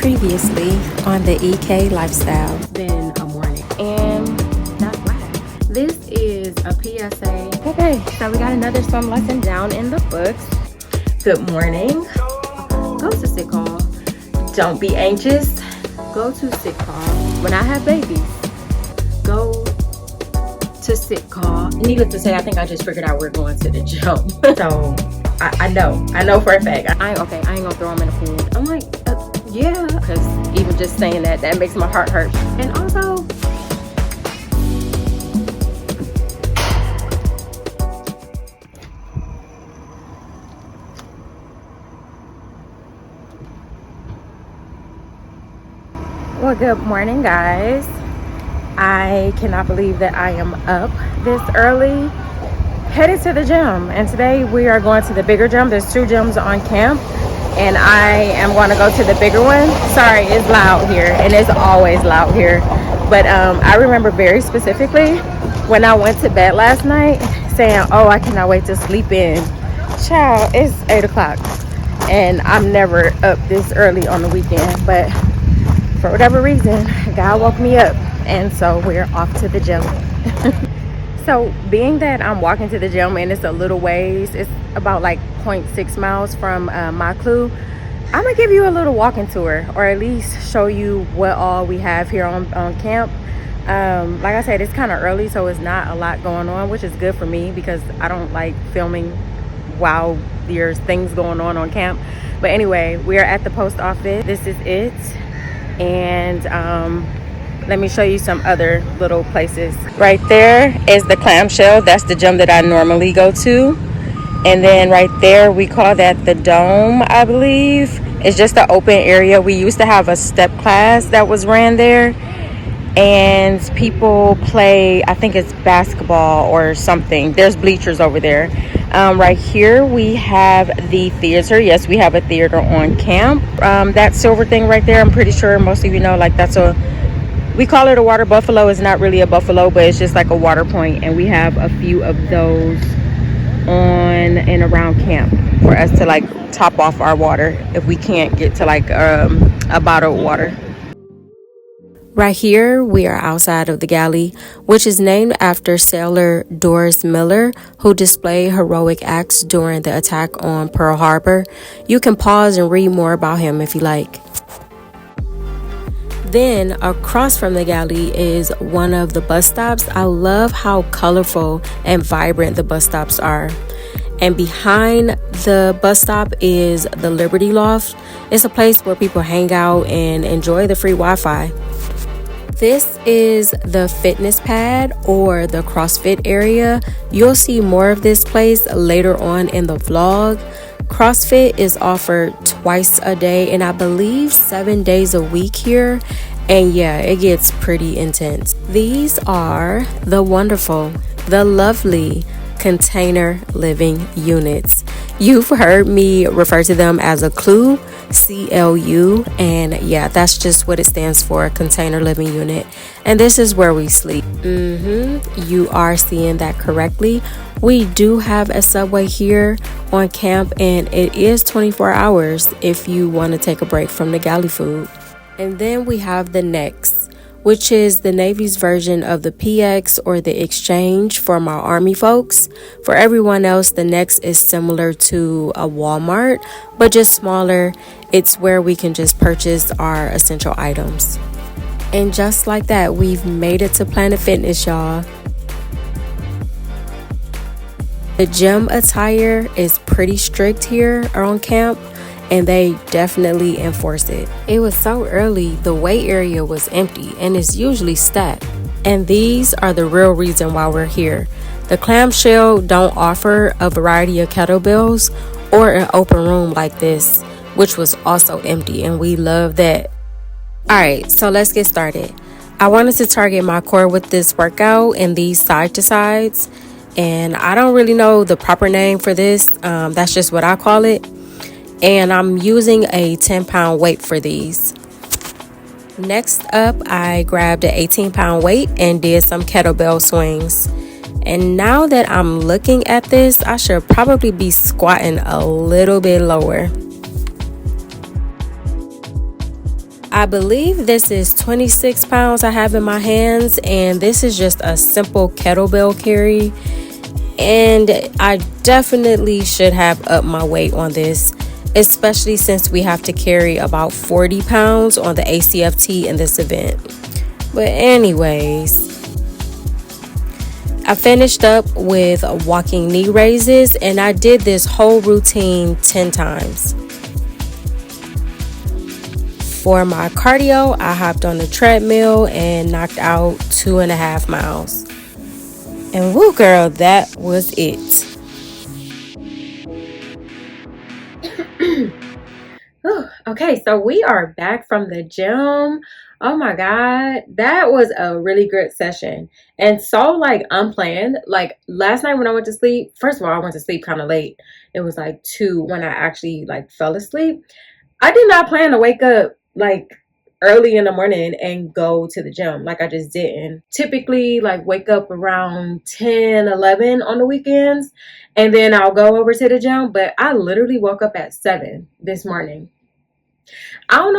Previously on the EK Lifestyle. Than a morning. And that's why. This is a PSA. Okay, so we got another swim lesson down in the books. Good morning. Go to sick call. Don't be anxious. Go to sick call. When I have babies, go to sick call. Needless to say, I think I just figured out we're going to the gym. So I know for a fact. I ain't gonna throw them in the pool. I'm like, yeah, because even just saying that makes my heart hurt. And also, well, good morning, guys. I cannot believe that I am up this early, headed to the gym. And today we are going to the bigger gym. There's 2 gyms on camp, and I am going to go to the bigger one. Sorry, it's loud here, and it's always loud here. But I remember very specifically when I went to bed last night saying, oh, I cannot wait to sleep in. Child, it's 8 o'clock, and I'm never up this early on the weekend. But for whatever reason, God woke me up, and so we're off to the gym. So being that I'm walking to the gym and it's a little ways, it's about like 0.6 miles from my clue, I'm gonna give you a little walking tour, or at least show you what all we have here on camp. Like I said, it's kind of early, so it's not a lot going on, which is good for me because I don't like filming while there's things going on camp. But anyway, we are at the post office. This is it. And let me show you some other little places. Right there is the clamshell. That's the gym that I normally go to. And then right there, we call that the dome, I believe. It's just an open area. We used to have a step class that was ran there, and people play, I think it's basketball or something. There's bleachers over there. Right here we have the theater. Yes, we have a theater on camp. That silver thing right there, I'm pretty sure most of you know, like that's we call it a water buffalo. It's not really a buffalo, but it's just like a water point, and we have a few of those on and around camp for us to like top off our water if we can't get to like a bottled water. Right here, we are outside of the galley, which is named after sailor Doris Miller, who displayed heroic acts during the attack on Pearl Harbor. You can pause and read more about him if you like. Then across from the galley is one of the bus stops. I love how colorful and vibrant the bus stops are. And behind the bus stop is the Liberty Loft. It's a place where people hang out and enjoy the free Wi-Fi. This is the fitness pad, or the CrossFit area. You'll see more of this place later on in the vlog. CrossFit is offered twice a day, and I believe 7 days a week here. And yeah, it gets pretty intense. These are the wonderful, the lovely container living units. You've heard me refer to them as a CLU, CLU, and yeah, that's just what it stands for, container living unit. And this is where we sleep. You are seeing that correctly. We do have a Subway here on camp, and it is 24 hours if you want to take a break from the galley food. And then we have the Next, which is the Navy's version of the PX or the Exchange for my Army folks. For everyone else, the Next is similar to a Walmart, but just smaller. It's where we can just purchase our essential items. And just like that, we've made it to Planet Fitness, y'all. The gym attire is pretty strict here on camp, and they definitely enforce it. It was so early, the weight area was empty, and it's usually stacked. And these are the real reason why we're here. The clamshell don't offer a variety of kettlebells or an open room like this, which was also empty, and we love that. Alright, so let's get started. I wanted to target my core with this workout and these side to sides, and I don't really know the proper name for this. That's just what I call it. And I'm using a 10-pound weight for these. Next up, I grabbed an 18-pound weight and did some kettlebell swings. And now that I'm looking at this, I should probably be squatting a little bit lower. I believe this is 26 pounds I have in my hands, and this is just a simple kettlebell carry. And I definitely should have upped my weight on this, especially since we have to carry about 40 pounds on the ACFT in this event. But anyways, I finished up with walking knee raises, and I did this whole routine 10 times. For my cardio, I hopped on the treadmill and knocked out 2.5 miles. And woo girl, that was it. Okay, so we are back from the gym. Oh my God, that was a really good session. And so like unplanned. Like last night when I went to sleep, first of all, I went to sleep kind of late. It was like 2 when I actually like fell asleep. I did not plan to wake up like early in the morning and go to the gym. Like I just didn't. Typically like wake up around 10, 11 on the weekends and then I'll go over to the gym. But I literally woke up at 7 this morning. I don't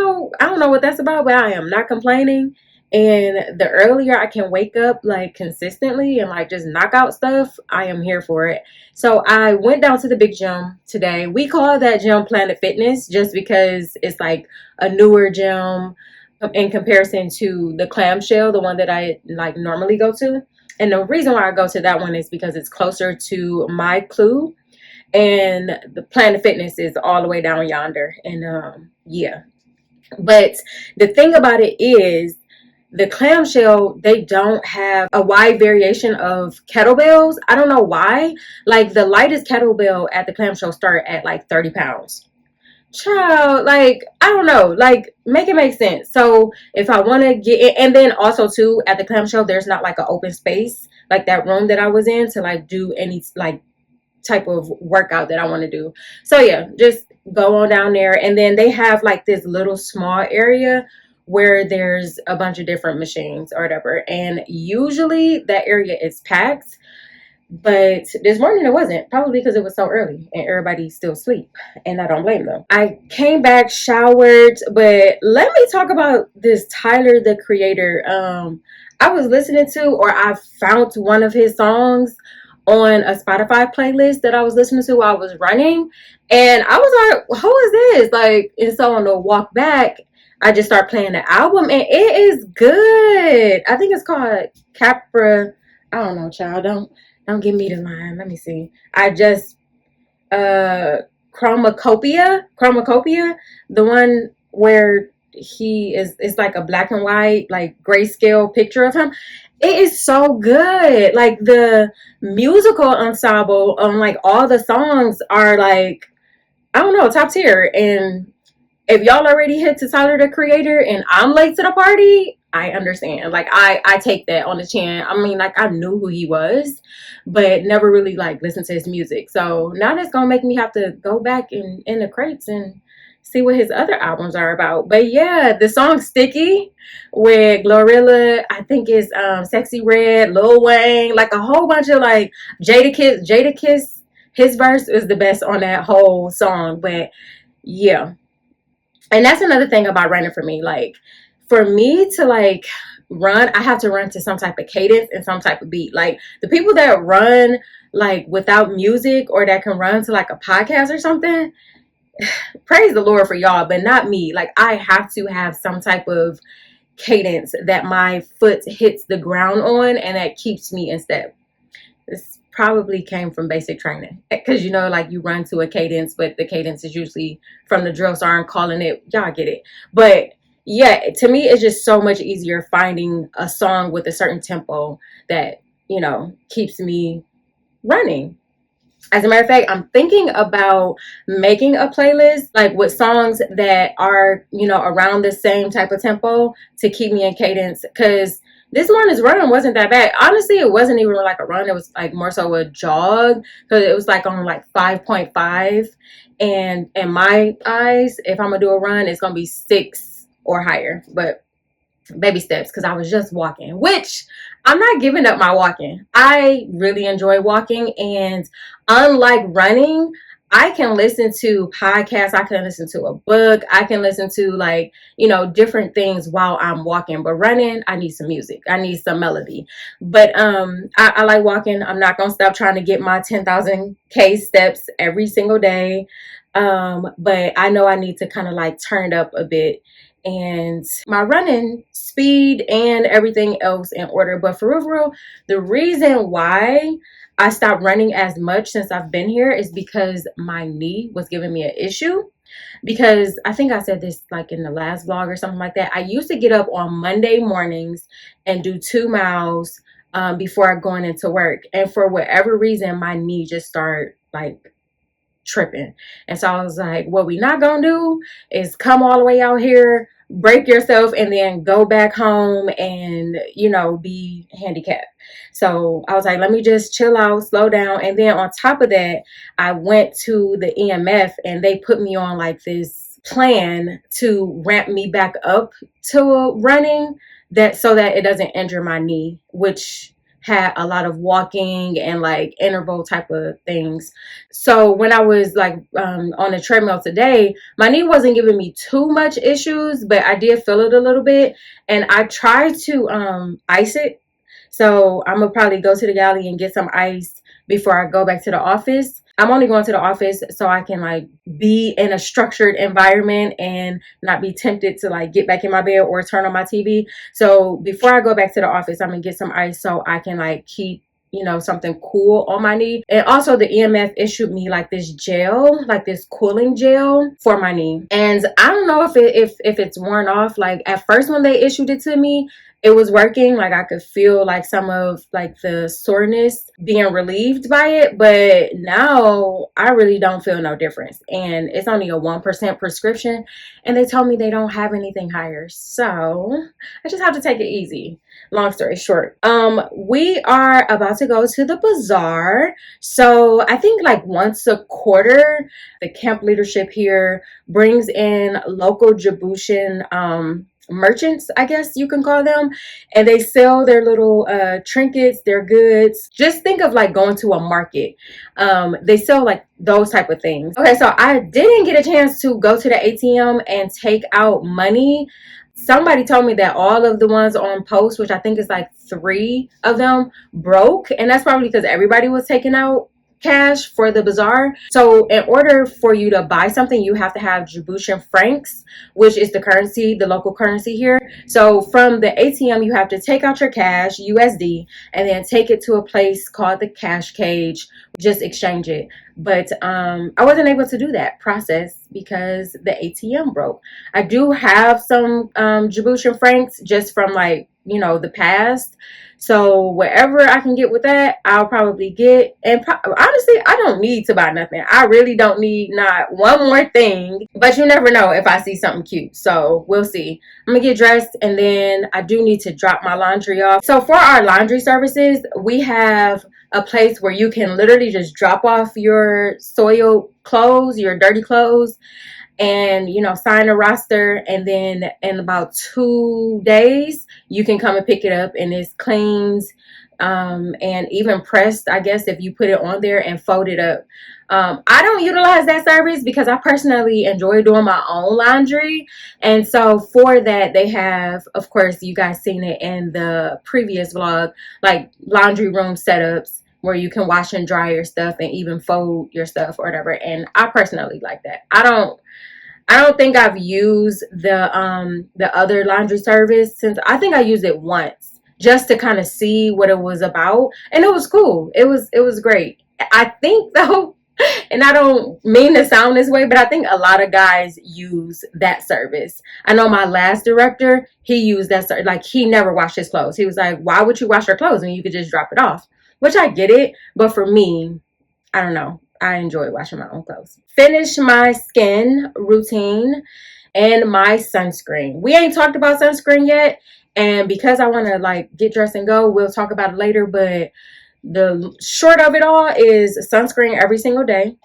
know what that's about, but I am not complaining. And the earlier I can wake up like consistently and like just knock out stuff, I am here for it. So I went down to the big gym today. We call that gym Planet Fitness just because it's like a newer gym in comparison to the clamshell, the one that I like normally go to. And the reason why I go to that one is because it's closer to my clue, and the Planet Fitness is all the way down yonder. And yeah. But the thing about it is the clamshell, they don't have a wide variation of kettlebells. I don't know why. Like the lightest kettlebell at the clamshell start at like 30 pounds. Child, like, I don't know, like, make it make sense. So if I want to get it, and then also too, at the clamshell, there's not like an open space, like that room that I was in to like do any like type of workout that I want to do. So yeah, just go on down there. And then they have like this little small area where there's a bunch of different machines or whatever. And usually that area is packed. But this morning it wasn't, probably because it was so early and everybody's still asleep, and I don't blame them. I came back, showered, but let me talk about this Tyler, the Creator. I was listening to, or I found one of his songs on a Spotify playlist that I was listening to while I was running, and I was like, who is this? Like, and so on the walk back, I just started playing the album, and it is good. I think it's called Capra. I don't know, child. Don't give me the line. Let me see. I just Chromacopia, the one where he is, it's like a black and white, like grayscale picture of him. It is so good. Like the musical ensemble on like all the songs are like, I don't know, top tier. And if y'all already hit to Tyler, the Creator, and I'm late to the party, I understand. Like I take that on the chin. I mean, like I knew who he was, but never really like listened to his music. So now that's gonna make me have to go back in the crates and see what his other albums are about. But yeah, the song Sticky with Glorilla, I think it's Sexy Red, Lil Wayne, like a whole bunch of like Jadakiss, his verse is the best on that whole song. But yeah. And that's another thing about running for me. Like, for me to like run, I have to run to some type of cadence and some type of beat. Like the people that run like without music, or that can run to like a podcast or something, praise the Lord for y'all, but not me. Like I have to have some type of cadence that my foot hits the ground on and that keeps me in step. This probably came from basic training, because you know, like you run to a cadence, but the cadence is usually from the drill sergeant calling it. Y'all get it. But yeah, to me, it's just so much easier finding a song with a certain tempo that, you know, keeps me running. As a matter of fact, I'm thinking about making a playlist like with songs that are, you know, around the same type of tempo to keep me in cadence, because this morning's run wasn't that bad. Honestly, it wasn't even like a run. It was like more so a jog, because it was like on like 5.5. And in my eyes, if I'm going to do a run, it's going to be 6 or higher. But baby steps, because I was just walking, which I'm not giving up my walking. I really enjoy walking. And unlike running, I can listen to podcasts, I can listen to a book, I can listen to like, different things while I'm walking. But running, I need some music. I need some melody. But I like walking. I'm not gonna stop trying to get my 10,000 K steps every single day. But I know I need to kind of like turn it up a bit and my running speed and everything else in order. But for real, the reason why I stopped running as much since I've been here is because my knee was giving me an issue. Because I think I said this like in the last vlog or something like that. I used to get up on Monday mornings and do 2 miles before going into work. And for whatever reason, my knee just started like tripping. And so I was like, what we not gonna do is come all the way out here, break yourself, and then go back home and be handicapped. So I was like, let me just chill out, slow down. And then on top of that, I went to the EMF and they put me on like this plan to ramp me back up to running, that so that it doesn't injure my knee, which had a lot of walking and like interval type of things. So when I was like on the treadmill today, my knee wasn't giving me too much issues, but I did feel it a little bit. And I tried to ice it. So I'm gonna probably go to the galley and get some ice before I go back to the office. I'm only going to the office so I can like be in a structured environment and not be tempted to like get back in my bed or turn on my TV. So before I go back to the office, I'm gonna get some ice so I can like keep something cool on my knee. And also the EMF issued me like this gel, like this cooling gel for my knee. And I don't know if it's worn off. Like at first when they issued it to me, it was working. Like I could feel like some of like the soreness being relieved by it, but now I really don't feel no difference. And it's only a 1% prescription, and they told me they don't have anything higher, so I just have to take it easy. Long story short, we are about to go to the bazaar. So I think like once a quarter, the camp leadership here brings in local Djiboutian merchants, I guess you can call them, and they sell their little trinkets, their goods. Just think of like going to a market. They sell like those type of things. Okay, so I didn't get a chance to go to the ATM and take out money. Somebody told me that all of the ones on post, which I think is like 3 of them, broke, and that's probably because everybody was taking out cash for the bazaar. So in order for you to buy something, you have to have Djiboutian francs, which is the currency, the local currency here. So from the ATM, you have to take out your cash, USD, and then take it to a place called the cash cage, just exchange it. But I wasn't able to do that process because the ATM broke. I do have some Djiboutian francs just from like the past. So wherever I can get with that, I'll probably get. And honestly, I don't need to buy nothing. I really don't need not one more thing. But you never know if I see something cute. So we'll see. I'm going to get dressed, and then I do need to drop my laundry off. So for our laundry services, we have a place where you can literally just drop off your soiled clothes, your dirty clothes, and sign a roster, and then in about 2 days you can come and pick it up, and it's cleaned and even pressed, I guess, if you put it on there and fold it up. I don't utilize that service because I personally enjoy doing my own laundry, and so for that they have, of course, you guys seen it in the previous vlog, like laundry room setups where you can wash and dry your stuff and even fold your stuff or whatever. And I personally like that. I don't think I've used the other laundry service since, I think I used it once just to kind of see what it was about, and it was cool. It was great. I think though, and I don't mean to sound this way, but I think a lot of guys use that service. I know my last director, he used that service. Like, he never washed his clothes. He was like, why would you wash your clothes when you could just drop it off? Which I get it, but for me, I don't know. I enjoy washing my own clothes. Finish my skin routine and my sunscreen. We ain't talked about sunscreen yet, and because I want to like get dressed and go, we'll talk about it later. But the short of it all is sunscreen every single day.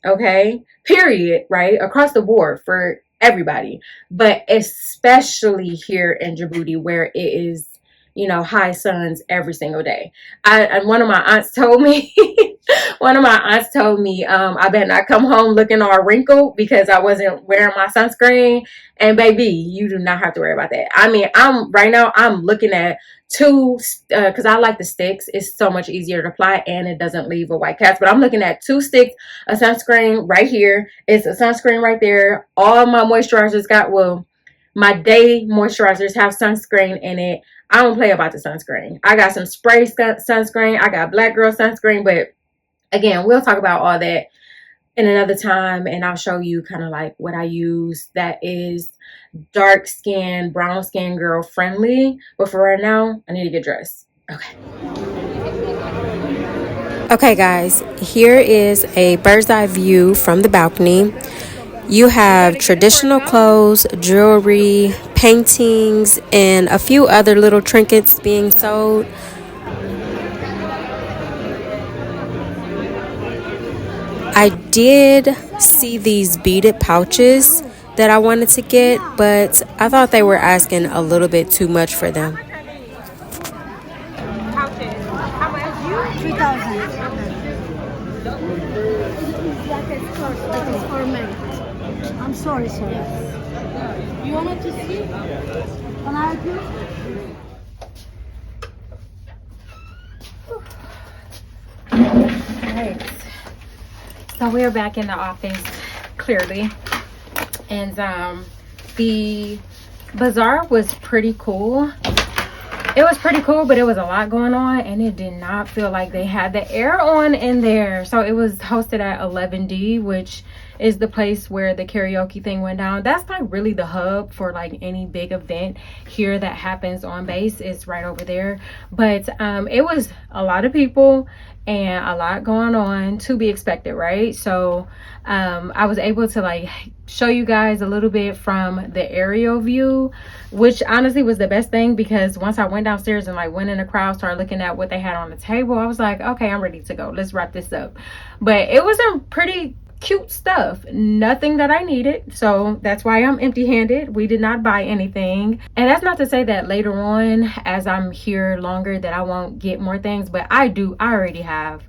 Okay, period, right? Across the board for everybody, but especially here in Djibouti where it is you know, high suns every single day. And one of my aunts told me, I better not come home looking all wrinkled because I wasn't wearing my sunscreen. And baby, you do not have to worry about that. I mean, I'm looking at two, because I like the sticks. It's so much easier to apply and it doesn't leave a white cast. But I'm looking at 2 sticks of sunscreen right here. It's a sunscreen right there. All my moisturizers my day moisturizers have sunscreen in it. I don't play about the sunscreen. I got some spray sunscreen. I got black girl sunscreen. But again, we'll talk about all that in another time, and I'll show you kind of like what I use that is dark skin, brown skin girl friendly. But for right now, I need to get dressed. Okay. Okay, guys, here is a bird's eye view from the balcony. You have traditional clothes, jewelry, paintings, and a few other little trinkets being sold. I did see these beaded pouches that I wanted to get, but I thought they were asking a little bit too much for them. Pouches. How much? 3,000. That is for men. I'm sorry, sir. You wanted to see? Can I help you? Right. So we're back in the office, clearly. And the bazaar was pretty cool. It was pretty cool, but it was a lot going on, and it did not feel like they had the air on in there. So it was hosted at 11D, which is the place where the karaoke thing went down. That's like really the hub for like any big event here that happens on base. It's right over there. But it was a lot of people and a lot going on, to be expected, right? So I was able to like show you guys a little bit from the aerial view, which honestly was the best thing, because once I went downstairs and like went in the crowd, started looking at what they had on the table, I was like, okay, I'm ready to go. Let's wrap this up. But it was some pretty cute stuff, nothing that I needed, so that's why I'm empty-handed. We did not buy anything, and that's not to say that later on, as I'm here longer, that I won't get more things, but I already have,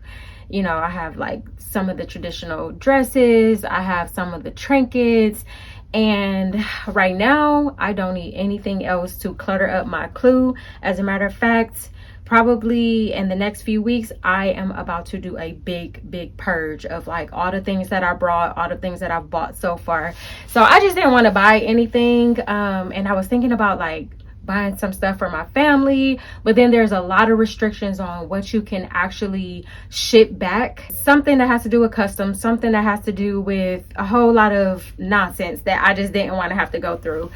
you know, I have like some of the traditional dresses, I have some of the trinkets, and right now I don't need anything else to clutter up my clue. As a matter of fact, probably in the next few weeks, I am about to do a big purge of like all the things that I brought, all the things that I've bought so far. So I just didn't want to buy anything, and I was thinking about like buying some stuff for my family, but then there's a lot of restrictions on what you can actually ship back. Something that has to do with customs, something that has to do with a whole lot of nonsense that I just didn't want to have to go through.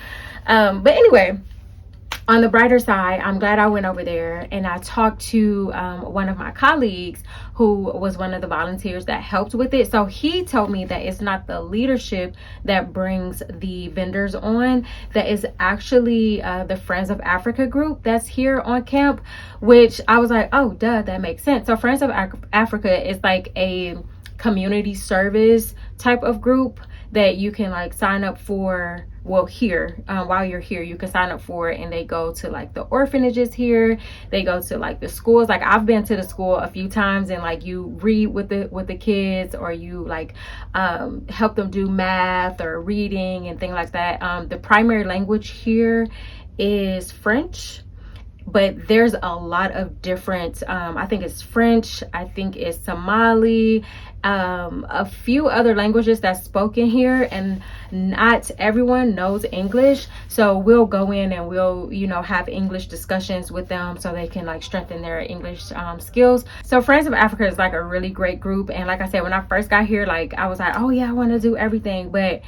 But anyway, on the brighter side, I'm glad I went over there and I talked to one of my colleagues who was one of the volunteers that helped with it. So he told me that it's not the leadership that brings the vendors on, that is actually the Friends of Africa group that's here on camp, which I was like, oh, duh, that makes sense. So Friends of Africa is like a community service type of group that you can like sign up for. Well, here, while you're here, you can sign up for it, and they go to like the orphanages here, they go to like the schools. Like I've been to the school a few times, and like you read with the kids, or you like help them do math or reading and things like that. The primary language here is French, but there's a lot of different, I think it's French, I think it's Somali, a few other languages that's spoken here, and not everyone knows English. So we'll go in and we'll, you know, have English discussions with them so they can like strengthen their English skills. So Friends of Africa is like a really great group. And like I said, when I first got here, like I was like, oh yeah, I want to do everything, but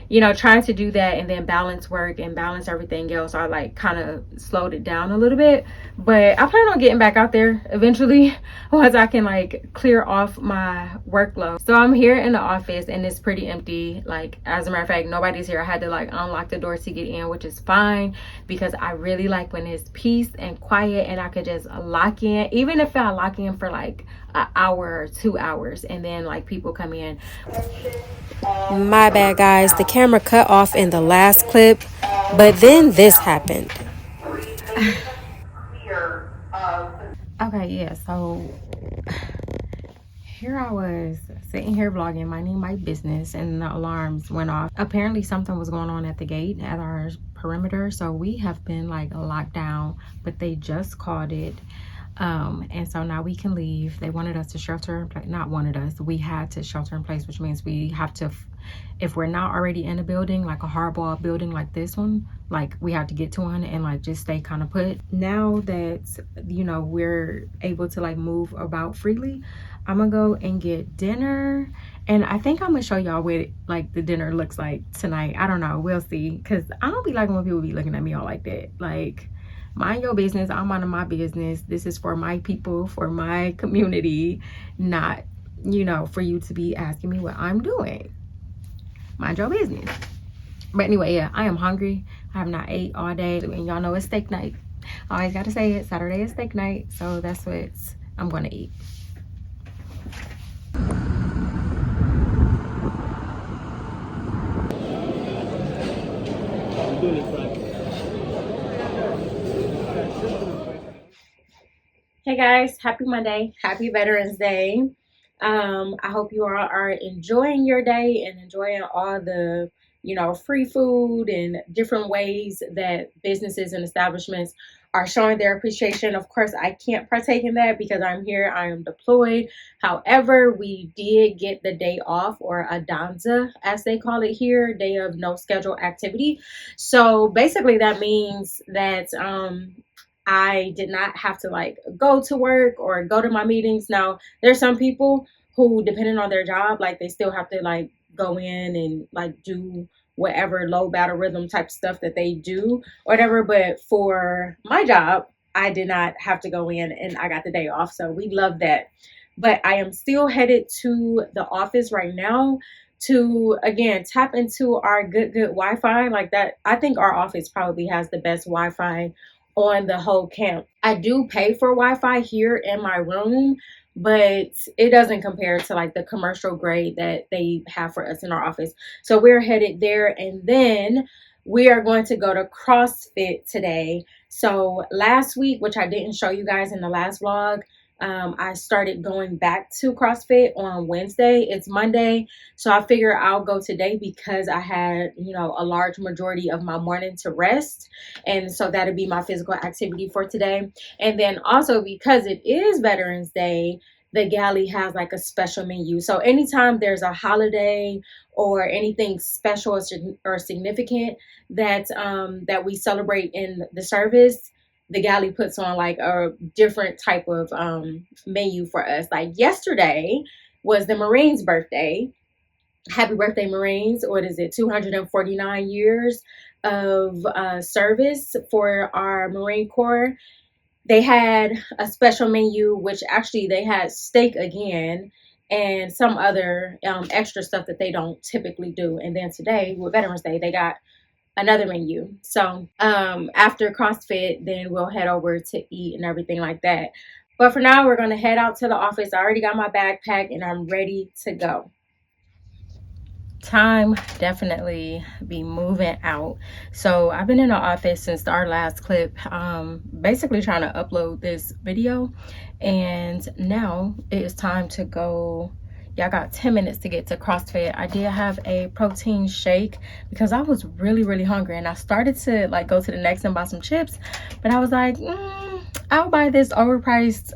you know, trying to do that and then balance work and balance everything else, I like kind of slowed it down a little bit. But I plan on getting back out there eventually once I can like clear off my workload. So I'm here in the office and it's pretty empty. Like, as a matter of fact, nobody's here. I had to like unlock the door to get in, which is fine, because I really like when it's peace and quiet and I could just lock in, even if I lock in for like an hour or 2 hours and then like people come in. My bad, guys. The camera cut off in the last clip, but then this happened. Okay, yeah, so here I was sitting here vlogging, minding my business, and the alarms went off. Apparently something was going on at the gate at our perimeter, so we have been like locked down, but they just called it. And so now we can leave. They wanted us to shelter in place. Not wanted us, we had to shelter in place, which means we have to, if we're not already in a building, like a hardball building like this one, like we have to get to one and like just stay kind of put. Now that, you know, we're able to like move about freely, I'm gonna go and get dinner, and I think I'm gonna show y'all what like the dinner looks like tonight. I don't know, we'll see, because I don't be liking when people be looking at me all like that. Like, mind your business, I'm minding my business. This is for my people, for my community, not, you know, for you to be asking me what I'm doing. Mind your business. But anyway, yeah, I am hungry. I have not ate all day, and y'all know it's steak night. I always gotta say it, Saturday is steak night, so that's what I'm gonna eat. Hey guys, happy Monday, happy Veterans Day. I hope you all are enjoying your day and enjoying all the, you know, free food and different ways that businesses and establishments are showing their appreciation. Of course, I can't partake in that because I'm here, I am deployed. However, we did get the day off, or a danza as they call it here, day of no scheduled activity. So basically that means that I did not have to like go to work or go to my meetings. Now, there's some people who, depending on their job, like they still have to like go in and like do whatever low battle rhythm type stuff that they do, whatever. But for my job, I did not have to go in, and I got the day off. So we love that. But I am still headed to the office right now to, again, tap into our good Wi-Fi. Like that, I think our office probably has the best Wi-Fi on the whole camp. I do pay for Wi-Fi here in my room, but it doesn't compare to like the commercial grade that they have for us in our office. So we're headed there, and then we are going to go to CrossFit today. So last week, which I didn't show you guys in the last vlog, I started going back to CrossFit on Wednesday. It's Monday, so I figure I'll go today because I had, you know, a large majority of my morning to rest, and so that'll be my physical activity for today. And then also, because it is Veterans Day, the galley has like a special menu. So anytime there's a holiday or anything special or significant that that we celebrate in the service, the galley puts on like a different type of menu for us. Like yesterday was the Marines' birthday. Happy birthday, Marines. What is it? 249 years of service for our Marine Corps. They had a special menu, which actually they had steak again and some other extra stuff that they don't typically do. And then today, with Veterans Day, they got another menu. So after CrossFit, then we'll head over to eat and everything like that. But for now, we're going to head out to the office. I already got my bag packed and I'm ready to go. Time definitely be moving out. So I've been in the office since our last clip, basically trying to upload this video, and now it is time to go. Y'all got 10 minutes to get to CrossFit. I did have a protein shake because I was really hungry, and I started to like go to the next and buy some chips, but I was like, I'll buy this overpriced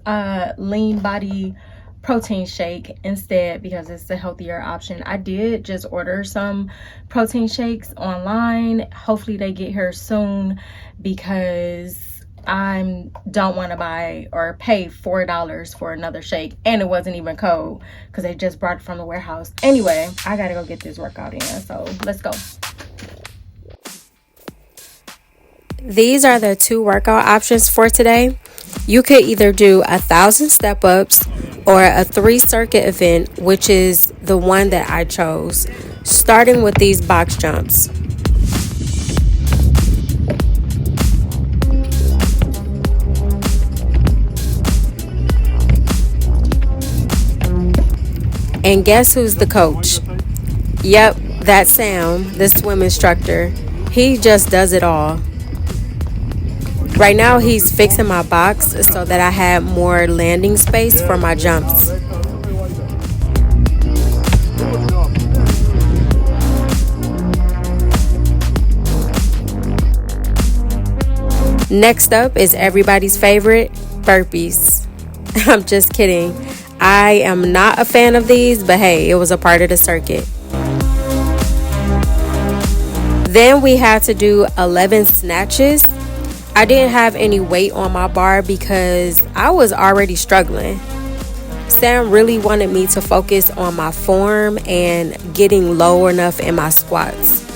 lean body protein shake instead because it's a healthier option. I did just order some protein shakes online. Hopefully they get here soon because I don't want to buy or pay $4 for another shake, and it wasn't even cold because they just brought it from the warehouse. Anyway, I gotta go get this workout in, so let's go. These are the 2 workout options for today. You could either do 1,000 step ups or a 3 circuit event, which is the one that I chose, starting with these box jumps. And guess who's the coach? Yep, that's Sam, the swim instructor. He just does it all. Right now he's fixing my box so that I have more landing space for my jumps. Next up is everybody's favorite, burpees. I'm just kidding. I am not a fan of these, but hey, it was a part of the circuit. Then we had to do 11 snatches. I didn't have any weight on my bar because I was already struggling. Sam really wanted me to focus on my form and getting low enough in my squats.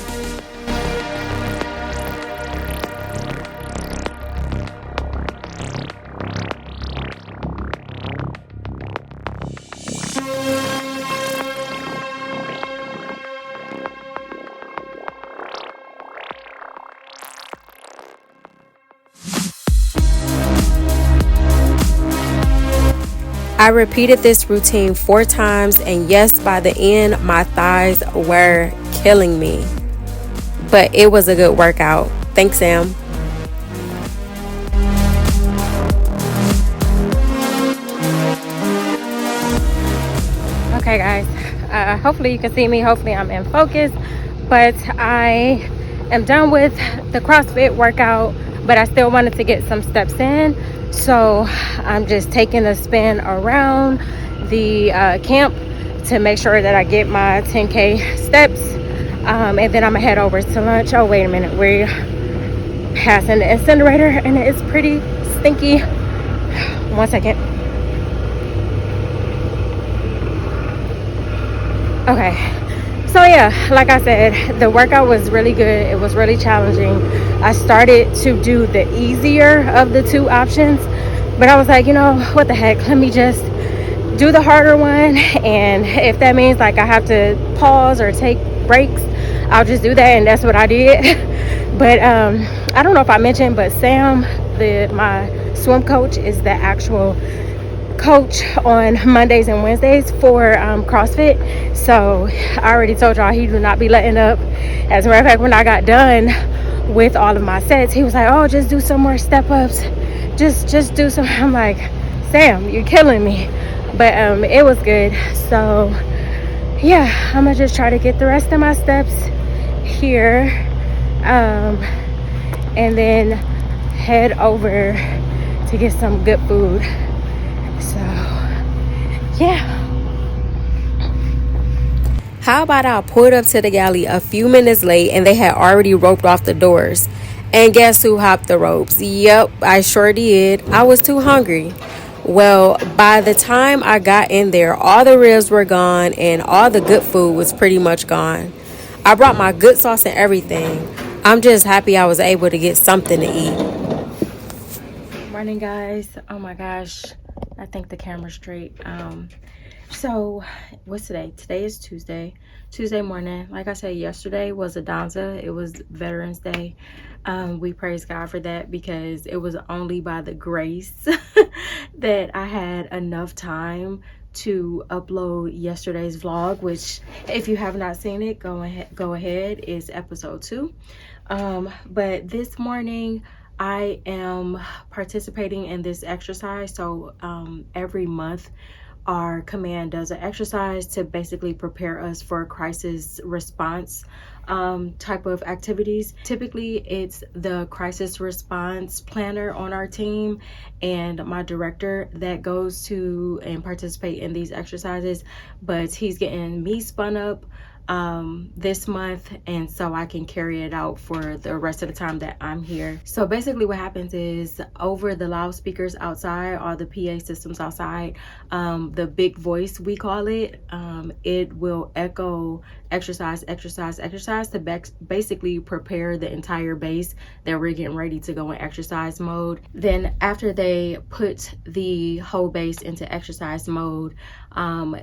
I repeated this routine 4 times, and yes, by the end, my thighs were killing me. But it was a good workout. Thanks, Sam. Okay, guys, hopefully you can see me. Hopefully I'm in focus, but I am done with the CrossFit workout, but I still wanted to get some steps in. So I'm just taking a spin around the camp to make sure that I get my 10K steps, and then I'm gonna head over to lunch. Oh, wait a minute, we're passing the incinerator and it's pretty stinky. 1 second. Okay, so yeah, like I said, the workout was really good. It was really challenging. I started to do the easier of the 2 options, but I was like, you know, what the heck, let me just do the harder one, and if that means like I have to pause or take breaks, I'll just do that, and that's what I did. But I don't know if I mentioned, but Sam, my swim coach, is the actual coach on Mondays and Wednesdays for CrossFit. So I already told y'all he do not be letting up. As a matter of fact, when I got done with all of my sets, he was like, oh, just do some more step ups, just do some. I'm like, Sam, you're killing me. But it was good. So yeah, I'm gonna just try to get the rest of my steps here, and then head over to get some good food. So yeah. How about I pulled up to the galley a few minutes late and they had already roped off the doors? And guess who hopped the ropes? Yep, I sure did. I was too hungry. Well, by the time I got in there, all the ribs were gone and all the good food was pretty much gone. I brought my good sauce and everything. I'm just happy I was able to get something to eat. Morning, guys. Oh my gosh, I think the camera's straight. So what's today? Today is Tuesday morning. Like I said, yesterday was Adanza. It was Veterans Day. We praise God for that, because it was only by the grace that I had enough time to upload yesterday's vlog, which if you have not seen it, go ahead, it's episode 2. But this morning I am participating in this exercise. So every month our command does an exercise to basically prepare us for crisis response type of activities. Typically it's the crisis response planner on our team and my director that goes to and participate in these exercises, but he's getting me spun up this month, and so I can carry it out for the rest of the time that I'm here. So basically what happens is, over the loudspeakers outside, or the PA systems outside, the big voice we call it, it will echo exercise to basically prepare the entire base that we're getting ready to go in exercise mode. Then after they put the whole base into exercise mode,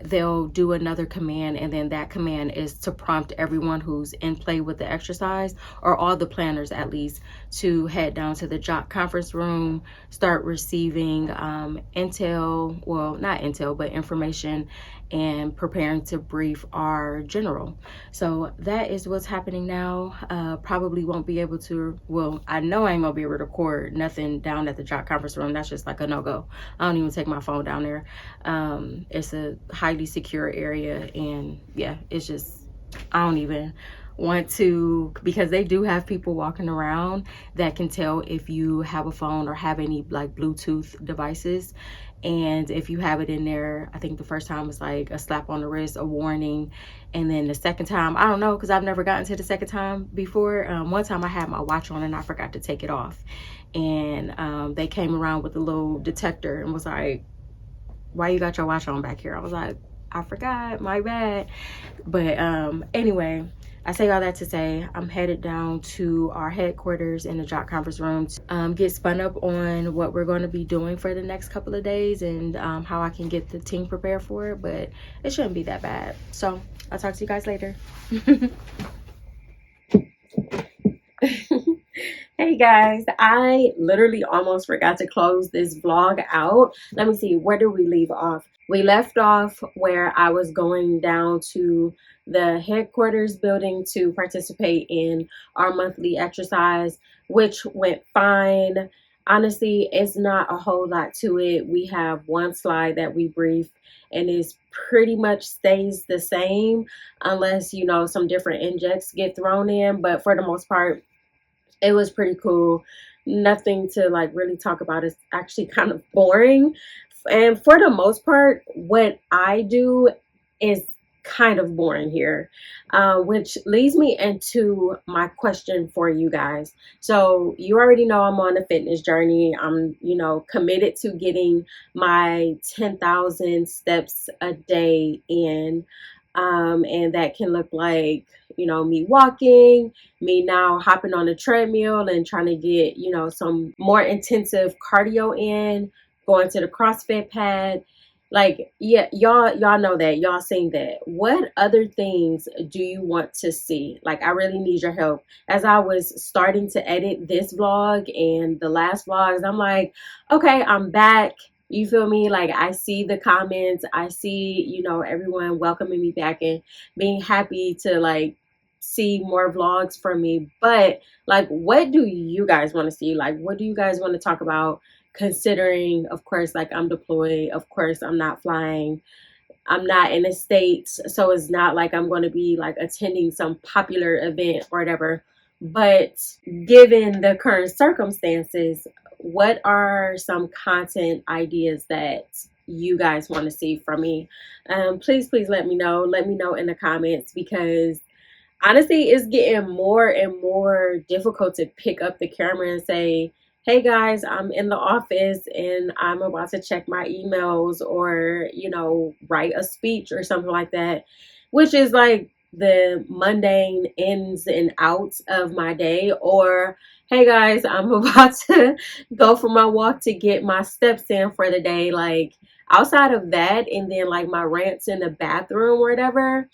they'll do another command, and then that command is just to prompt everyone who's in play with the exercise, or all the planners at least, to head down to the jock conference room, start receiving intel, well, not intel, but information, and preparing to brief our general. So that is what's happening now. Probably won't be able to, well, I know I ain't gonna be able to record nothing down at the jock conference room. That's just like a no-go. I don't even take my phone down there. It's a highly secure area, and yeah, it's just, I don't even want to, because they do have people walking around that can tell if you have a phone or have any like Bluetooth devices. And if you have it in there, I think the first time was like a slap on the wrist, a warning. And then the second time, I don't know, because I've never gotten to the second time before. One time I had my watch on and I forgot to take it off. And they came around with a little detector and was like, why you got your watch on back here? I was like, I forgot, my bad. But anyway, I say all that to say I'm headed down to our headquarters in the jock conference room to get spun up on what we're going to be doing for the next couple of days, and how I can get the team prepared for it. But it shouldn't be that bad. So I'll talk to you guys later. Hey guys, I literally almost forgot to close this vlog out. Let me see, where did we leave off? We left off where I was going down to the headquarters building to participate in our monthly exercise, which went fine. Honestly, it's not a whole lot to it. We have one slide that we brief, and it pretty much stays the same unless, you know, some different injects get thrown in. But for the most part, it was pretty cool. Nothing to like really talk about. It's actually kind of boring. And for the most part, what I do is kind of boring here, which leads me into my question for you guys. So you already know I'm on a fitness journey. I'm, you know, committed to getting my 10,000 steps a day in. And that can look like, you know, me walking, me now hopping on a treadmill and trying to get, you know, some more intensive cardio in, going to the CrossFit pad. Like, yeah, y'all know that, y'all seen that. What other things do you want to see? Like, I really need your help. As I was starting to edit this vlog and the last vlogs, I'm like, okay, I'm back. You feel me? Like, I see the comments. I see, you know, everyone welcoming me back and being happy to like see more vlogs from me. But like, what do you guys want to see? Like, what do you guys want to talk about? Considering, of course, like I'm deployed, of course I'm not flying, I'm not in the States, so it's not like I'm going to be like attending some popular event or whatever. But given the current circumstances, what are some content ideas that you guys want to see from me? Please let me know. Let me know in the comments, because honestly, it's getting more and more difficult to pick up the camera and say, hey guys, I'm in the office and I'm about to check my emails, or, you know, write a speech or something like that, which is like the mundane ins and outs of my day. Or, hey guys, I'm about to go for my walk to get my steps in for the day. Like, outside of that, and then like my rants in the bathroom or whatever,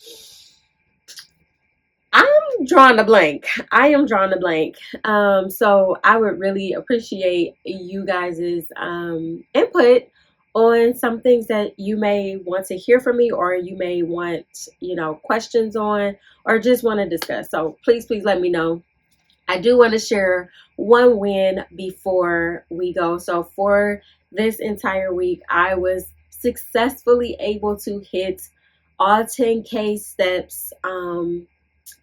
I'm drawing a blank. I am drawing a blank. So I would really appreciate you guys' input on some things that you may want to hear from me, or you may want, you know, questions on, or just want to discuss. So please let me know. I do want to share one win before we go. So for this entire week, I was successfully able to hit all 10K steps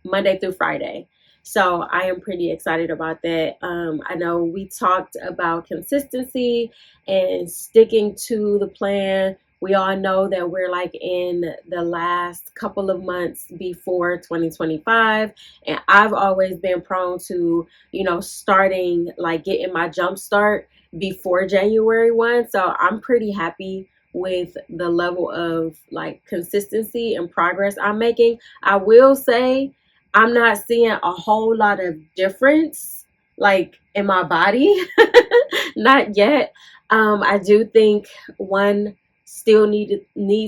Monday through Friday. So I am pretty excited about that. I know we talked about consistency and sticking to the plan. We all know that we're like in the last couple of months before 2025. And I've always been prone to, you know, starting, like getting my jump start before January 1. So I'm pretty happy with the level of like consistency and progress I'm making. I will say I'm not seeing a whole lot of difference like in my body. Not yet. I do think one, still need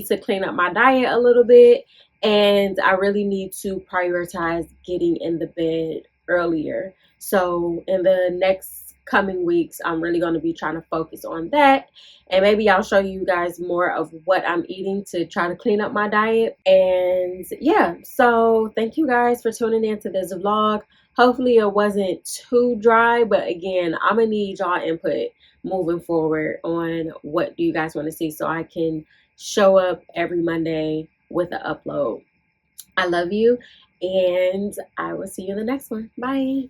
to clean up my diet a little bit, and I really need to prioritize getting in the bed earlier. So in the next coming weeks, I'm really going to be trying to focus on that, and maybe I'll show you guys more of what I'm eating to try to clean up my diet. And yeah, so thank you guys for tuning in to this vlog. Hopefully it wasn't too dry, but again, I'm gonna need y'all input moving forward on what do you guys want to see, so I can show up every Monday with an upload. I love you, and I will see you in the next one. Bye.